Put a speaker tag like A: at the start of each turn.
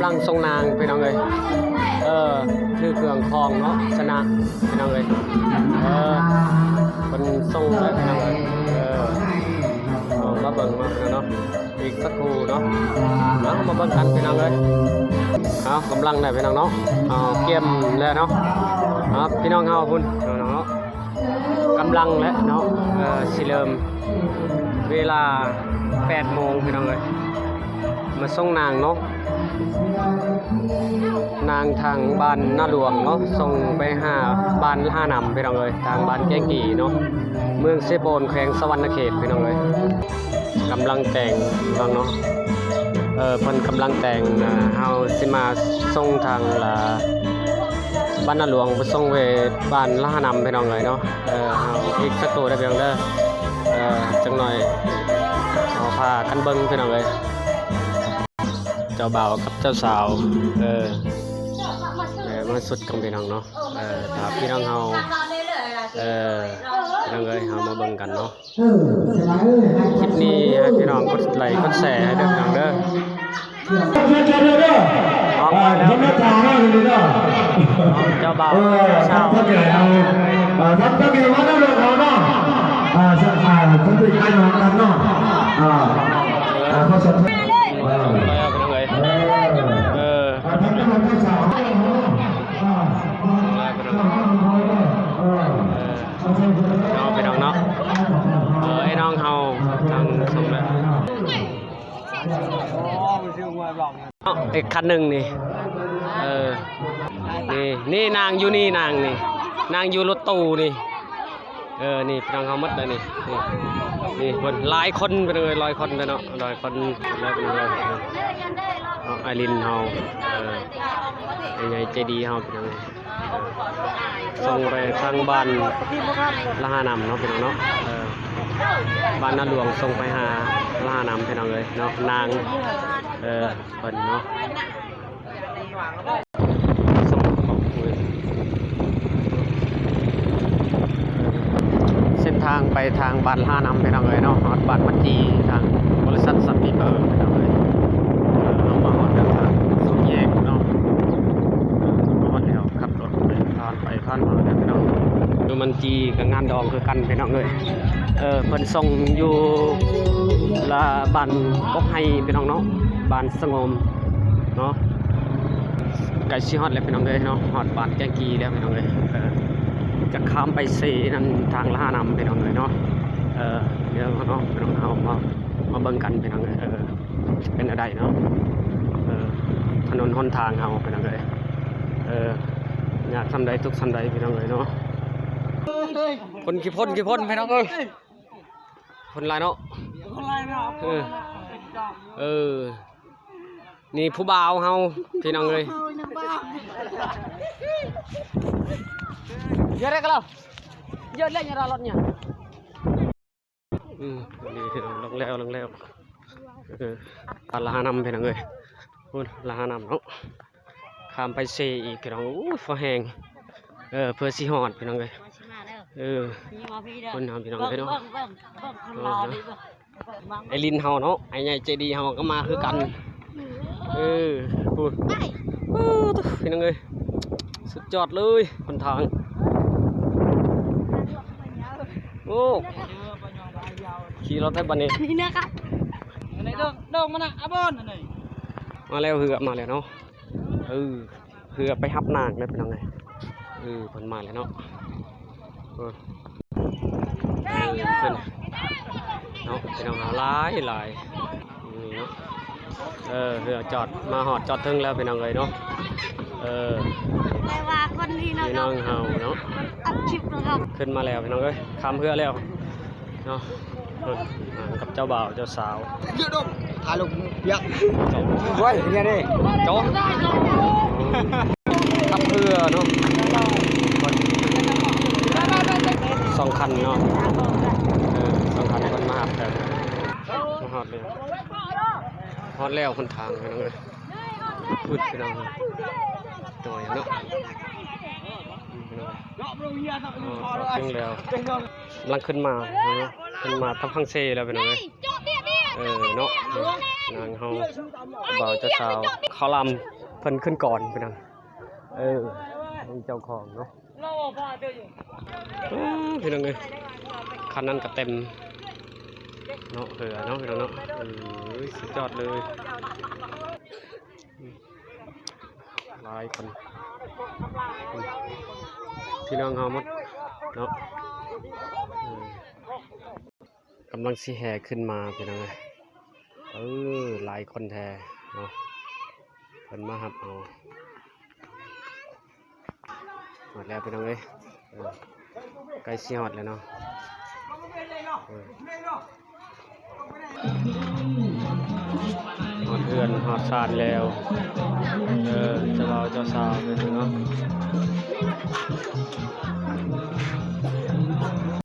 A: ำลังทรงนางพี่น้องเลยคือเครื่องคองเนาะชนะพี่น้องเลยเป็นทรงเลยพี่น้องเลยมาเบิ่งมาเนาะอีกสักครู่เนาะมาเบิ่งกันพี่น้องเลยกำลังได้พี่น้องเนาะเกี่ยมแล้วเนาะพี่น้องเฮาพุ่นเนาะกำลังแล้วเนาะสิเริ่มเวลา8 โมงพี่น้องเลยมาส่งนางเนาะนางทางบ้านหน้าหลวงเนาะส่งไปหาบ้านท่านำพี่น้องเลยทางบ้านแก้งกี่เนาะเมืองเซโปนแขวงสวรรณเขตพี่น้องเลยกำลังแต่งฟังเนาะเพิ่นกำลังแต่งเฮาสิมาส่งทางบ้านหน้าหลวงไปส่งไปบ้านท่านำพี่น้องเลยเนาะเฮาอีกสักตัวได้เพียงเด้อจังหน่อยเอาพากันเบิ่งพี่น้องเลยเจ้าบ่าวกับเจ้าสาวมาสุดกับพี่น้องเนาะถ้าพี่น้องเฮาพี่น้องเฮามาเบิ่งกันเนาะคลิปนี้ให้พี่น้องกดไลค์กดแชร์ให้ด้วยพี่น้องเด้อเจ้าบ่าวสาวทำตัวเกี่ยวกับเรื่องของเนาะทำตัวใกล้น้องกันเนาะเขาสนใจไปน้องเนาะไอ้น้องเฮาทางสมแล้วอีกคันหนึ่งนี่นี่นางอยู่นี่นางอยู่รถตู้นี่นี่พี่น้องเฮามัดเลยนี่คนหลายคนไปเลย100 คนเลยเนาะ100 คนแล้วไปเลยไอรินเฮายังไงใจดีเฮาเป็นยังไงส่งไปทางบ้านละหานำเนาะพี่น้องเนาะบ้านนาหลวงส่งไปหาละหานำพี่น้องเลยเนาะนางเพิ่นเนาะเส้นทางไปทางบ้านละหานำพี่น้องเลยเนาะฮอดบ้านมัดจีทางบริษัทสัตว์ปีเตอร์พี่น้องเลยเอามาฮอดกันทางสองแยกเนาะฮอดแล้วขับรถผ่านไปผ่านมาพี่น้องดูมันจีกับงานดองคือกันพี่น้องเลยเพิ่นส่งอยู่ละบ้านกกไฮพี่น้องเนาะบ้านสงมเนาะไก่ชิฮอดแล้วพี่น้องเลยเนาะฮอดบ้านแกงกีแล้วพี่น้องเลยจะข้ามไปเซนั่นทางละหานำพี่น้องเลยเนาะเดี๋ยวเนาะพี่น้องเอามาเบิ่งกันพี่น้องเลยเป็นอะไรเนาะถนนหนทางเฮาพี่น้องเลยอยากทำใดทุกทำใดพี่น้องเลยเนาะคนกี่พ่นพี่น้องคนไรเนาะนี่ผู้บ่าวเฮาพี่น้องเลยเยอะเลยกันแล้วเยอะเลยเนี่ยรถเนี่ยลงแล้วตลาดน้ำพี่น้องเลยคุณลาน้ำเนาะข้ามไปเซอีกพี่น้องฟ้าแห้งเพื่อสีหอดพี่น้องเลยคนทำพี่น้องเลยเนาะไอลินเฮาเนาะไอใหญ่ใจดีเฮาก็มาคือกันพูดพี่น้องเลยสุดยอดเลยคนทางโอ้ขี่รถให้บันนี้นี่นะครับไหนดงมันอ่ะอาบอนไหนมาแล้วเหือมาแล้วเนาะเหือไปฮับนางเลยเป็นยังไงคนมาแล้วเนาะขึ้นเนาะเป็นยังไงหลายนี่เนาะเหือจอดมาหอดจอดถึงแล้วเป็นยังไงเนาะ
B: ว่าคนนี้เนาะ
A: น้องเฮาเนาะขึ้นมาแล้วพี่น้องเอ้ยข้ามเพื่อแล้วเนาะกับเจ้าบ่าวเจ้าสาว
C: เยอะดงถ่ายลงยักษ์ไว้เนี่ยดิ
A: โจ๊กขับเรือเนาะ2 คันเนาะ2 คันคนมาหับแต่ฮอดแล้วคนทางพี่น้องเอ้ยพูดพี่น้องหน่อยเนาะขึ้นแล้วลังขึ้นมาทั้งพังเซ่แล้วเป็นไงเนาะ นางเฮาบ่าวเจ้าสาวเขาลำเพิ่นขึ้นก่อนพี่น้องนี่เจ้าของเนาะพี่น้องเอ้ยคันนั้นก็เต็มเนาะเหือเนาะพี่น้องเนาะสุดยอดเลยหลายคนพี่น้องเฮาหมดเนาะกำลังสิแห่ขึ้นมาพี่น้องเอ้ยหลายคนแท้เนาะเพิ่นมารับเอาหมดแล้วพี่น้องเอ้ยใกล้สิฮอดแล้วเนาะฮอดเฮือนฮอดศาลแล้วเจ้าบ่าวเจ้าสาวพี่น้องเนาะ